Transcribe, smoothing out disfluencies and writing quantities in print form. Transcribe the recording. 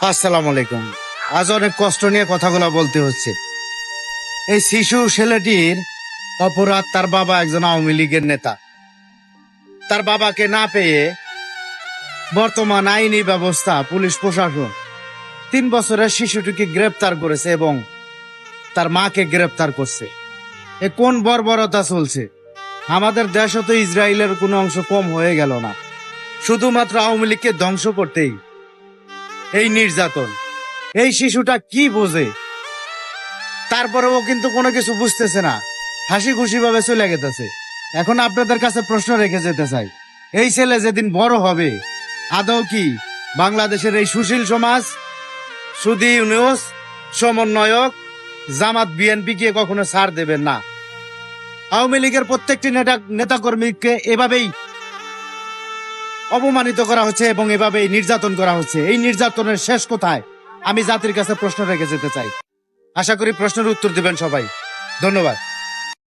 আসসালামু আলাইকুম। আজ অনেক কষ্ট নিয়ে কথাগুলো বলতে হচ্ছে। এই শিশু ছেলেটির অপরাধ, তার বাবা একজন আওয়ামী লীগের নেতা। তার বাবাকে না পেয়ে বর্তমান আইনি ব্যবস্থা, পুলিশ প্রশাসন 3 বছরের শিশুটিকে গ্রেপ্তার করেছে এবং তার মাকে গ্রেপ্তার করছে। এ কোন বর্বরতা চলছে? আমাদের দেশও তো ইসরায়েলের কোনো অংশ কম হয়ে গেল না। শুধুমাত্র আওয়ামী লীগকে ধ্বংস করতেই এই নির্যাতন। এই শিশুটা কি বোঝে? তারপরেও কিন্তু কোনো কিছু বুঝতেছে না, হাসি খুশি ভাবে চলে গেতেছে। এখন আপনাদের কাছে প্রশ্ন রেখে যেতে চাই, এই ছেলে যেদিন বড় হবে, আদৌ কি বাংলাদেশের এই সুশীল সমাজ, সুদী ইউনিয়স, সমন্বয়ক, জামাত, বিএনপি কে কখনো ছাড় দেবেন না? আওয়ামী লীগের প্রত্যেকটি নেতাকর্মীকে এভাবেই অপমানিত করা হচ্ছে এবং এভাবেই নির্যাতন করা হচ্ছে। এই নির্যাতনের শেষ কোথায়? আমি জাতির কাছে প্রশ্ন রেখে যেতে চাই। আশা করি প্রশ্নের উত্তর দিবেন সবাই। ধন্যবাদ।